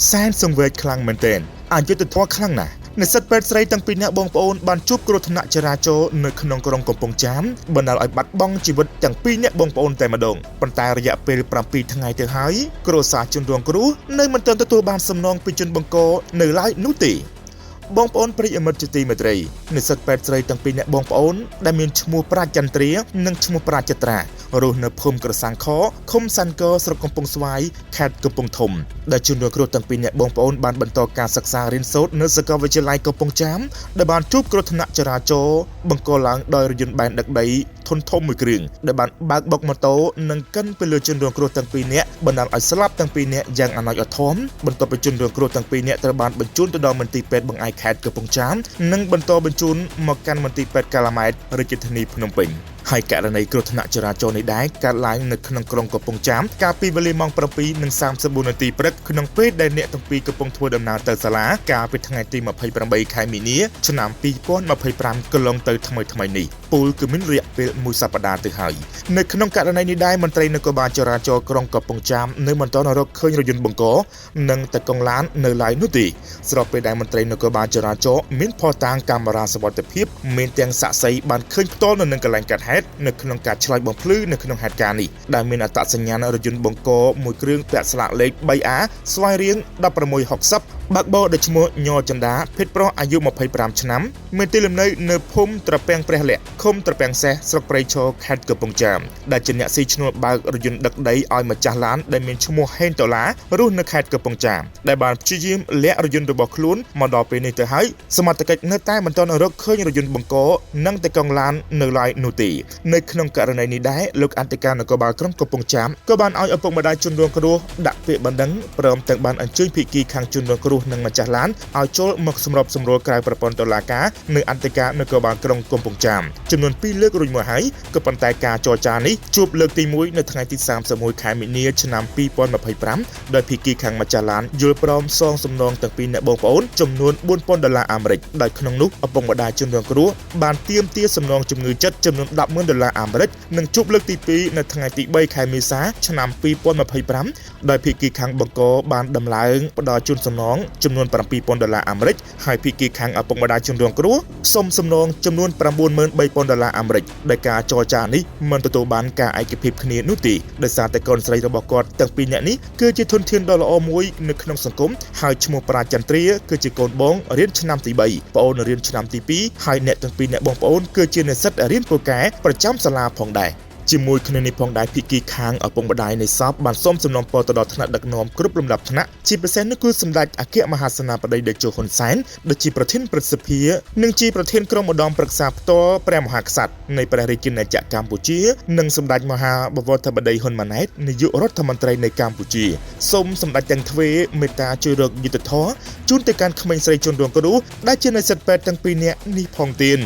សែនសង្វេគខ្លាំងមែនទែនអយុត្តិធម៌ខ្លាំងណាស់និស្សិតពេទ្យស្រីទាំងពីរនាក់បងប្អូនបានជួបគ្រោះថ្នាក់ចរាចរណ៍នៅក្នុងក្រុងកំពង់ចាមបណ្ដាលឲ្យបាត់បង់ជីវិតទាំងពីរនាក់បងប្អូនតែម្ដងប៉ុន្តែរយៈពេល7ថ្ងៃទៅហើយគ្រួសារជនរងគ្រោះនៅមិនទាន់ទទួលបានសំណងពីជនបង្កនៅឡើយនោះទេបងប្អូនប្រិយមិត្តជាទីមេត្រីនិស្សិតពេទ្យស្រីទាំងពីរនាក់បងប្អូនដែលមានឈ្មោះប្រាជ្ញចន្ទ្រានិងឈ្មោះប្រាជ្ញចត្រារស់នៅភូមិក្រសាំងខឃុំសាន់កស្រុកកំពង់ស្វាយខេត្តកំពង់ធំដែលជនរងគ្រោះទាំងពីរនាក់បងប្អូនបានបន្តការសិក្សារៀនសូត្រនៅសាកលវិទ្យាល័យកំពង់ចាមដែលបានជួបគ្រោះថ្នាក់ចរាចរណ៍បង្កឡើងដោយរថយន្តបែនដឹកដីធុនធំមួយគ្រឿងដែលបានបើកបុកម៉ូតូនិងកិនទៅលើជនរងគ្រោះទាំងពីរនាក់បណ្ដាលឲ្យស្លាប់ទាំងពីរនាក់យ៉ាងអនាចអធមបន្ទាប់ពីជនរងគ្រោះទាំងពីរនាក់ត្រូវបានបញ្ជូនទៅដល់មន្ទីរពេទ្យបង្អែកខេត្តកំពង់ចាមនិងបន្តបញ្ជូនមកកាន់មន្ទីរពេទ្យកាឡាម៉ែតរាជធានីភ្នំពេញហើយករណីគ្រោះថ្នាក់ចរាចរណ៍នេះដែរកើតឡើងនៅក្នុងក្រុងកំពង់ចាមកាលពីវេលាម៉ោង 7:34 នាទីព្រឹកក្នុងពេលដែលអ្នកទាំងពីរកំពុងធ្វើដំណើរទៅសាលាកាលពីថ្ងៃទី28 ខែមីនាឆ្នាំ2025កន្លងទៅថ្មីនេះពូលគឺមានរយៈពេល1សប្តាហ៍ទៅហើយនៅក្នុងករណីនេះដែរមន្ត្រីនគរបាលចរាចរណ៍ក្រុងកំពង់ចាមនៅមិនទាន់រកឃើញរថយន្តបង្កនិងតកង់ឡាននៅឡើយនោះទេស្របពេលដែលមន្ត្រីនគរបាលចរាចរណ៍មានភស្តុតាងកាមេរ៉ាសុវត្ថិភាពមានទាំងសាក្សីបានឃើញផ្ទាល់នៅនឹងកន្លែងកើតហេតុនៅក្នុងការឆ្លើយបំភ្លឺនៅក្នុងហេតុការណ៍នេះដែលមានអត្តសញ្ញាណរថយន្តបង្កមួយគ្រឿងពាក់ស្លាកលេខ 3A ស្វ័យរៀង1660បើកបរដោយឈ្មោះញ័រចន្ទាភេទប្រុសអាយុ25ឆ្នាំមានទីលំនៅនៅភូមិត្រពាំងព្រះលក្ខណ៍ឃុំត្រពាំងសេះស្រុកព្រៃឈរខេត្តកំពង់ចាមដែលជាអ្នកស៊ីឈ្នួលបើករថយន្តដឹកដីឲ្យម្ចាស់ឡានដែលមានឈ្មោះហេងដុល្លាររស់នៅខេត្តកំពង់ចាមដែលបានព្យាយាមលាក់រថយន្តរបស់ខ្លួនមកដល់ពេលនេះទៅហើយសមត្ថកិច្ចនៅតែមិនទាន់រកឃើញរថយន្តបង្កនិងតកង់ឡាននៅឡើយនោះទេនៅក្នុងករណីនេះដែរលោកអធិការនគរបាលក្រុងកំពង់ចាមក៏បានឲ្យឪពុកម្ដាយជនរងគ្រោះដាក់ពាក្យបណ្ដឹងព្រមទាំងបានអញ្ជើញភាគីខាងជនរងគ្រោះនិងម្ចាស់ឡានឲ្យចូលមកសម្របសម្រួលក្រៅប្រព័ន្ធតុលាការនៅអធិការនគរបាលក្រុងកំពង់ចាមចំនួន2លើករួចមកហើយក៏ប៉ុន្តែការចរចានេះជួបលើកទី1នៅថ្ងៃទី31ខែមីនាឆ្នាំ2025ដោយភាគីខាងម្ចាស់ឡានយល់ព្រមសងសំណងទាំងពីរអ្នកបងប្អូនចំនួន$4,000អាមេរិកដោយក្នុងនោះឪពុកម្ដាយជនរងគ្រោះបានទាមទារសំណងជំងឺចិត្តចំនួន$10,000អាមេរិកនិងជួបលើកទី2នៅថ្ងៃទី3ខែមេសាឆ្នាំ2025ដោយភាគីខាងបង្កបានដំឡើងផ្ដល់ជូនសំណងចំនួន$7,000អាមេរិកហើយភាគីខាងឪពុកម្ដាយជនរងគ្រោះសុំសំណងចំនួន$93,000អាមេរិកដោយការចរចានេះមិនទទួលបានការឯកភាពគ្នានោះទេដោយសារតែកូនស្រីរបស់គាត់ទាំងពីរនាក់នេះគឺជាធនធានដ៏ល្អមួយនៅក្នុងសង្គមហើយឈ្មោះប្រាជ្ញចន្ទ្រាគឺជាកូនបងរៀនឆ្នាំទី3ប្អូនរៀនឆ្នាំទី2ហើយអ្នកទាំងពីរនាក់បងប្អូនគឺជានិស្សិតរៀនពូកែប្រចាំសាលាផងដែរជាមួយគ្នានេះផងដែរភាគីខាងឪពុកម្ដាយនៃសពបានសូមសំណូមពរទៅដល់ថ្នាក់ដឹកនាំគ្រប់លំដាប់ថ្នាក់ជាពិសេសនោះគឺសម្ដេចអគ្គមហាសេនាបតីតេជោហ៊ុនសែនដែលជាប្រធានព្រឹទ្ធសភានិងជាប្រធានក្រុមឧត្តមប្រឹក្សាផ្ទាល់ព្រះមហាក្សត្រនៃព្រះរាជាណាចក្រកម្ពុជានិងសម្ដេចមហាបវរធិបតីហ៊ុនម៉ាណែតនាយករដ្ឋមន្ត្រីនៃកម្ពុជាសូមសម្ដេចទាំងទ្វេមេត្តាជួយរកយុត្តិធម៌ជូនទៅកាន់ក្មេងស្រីជនរងគ្រោះដែលជានិស្សិតពេទ្យទាំងពីរនាក់នេះផងទៀត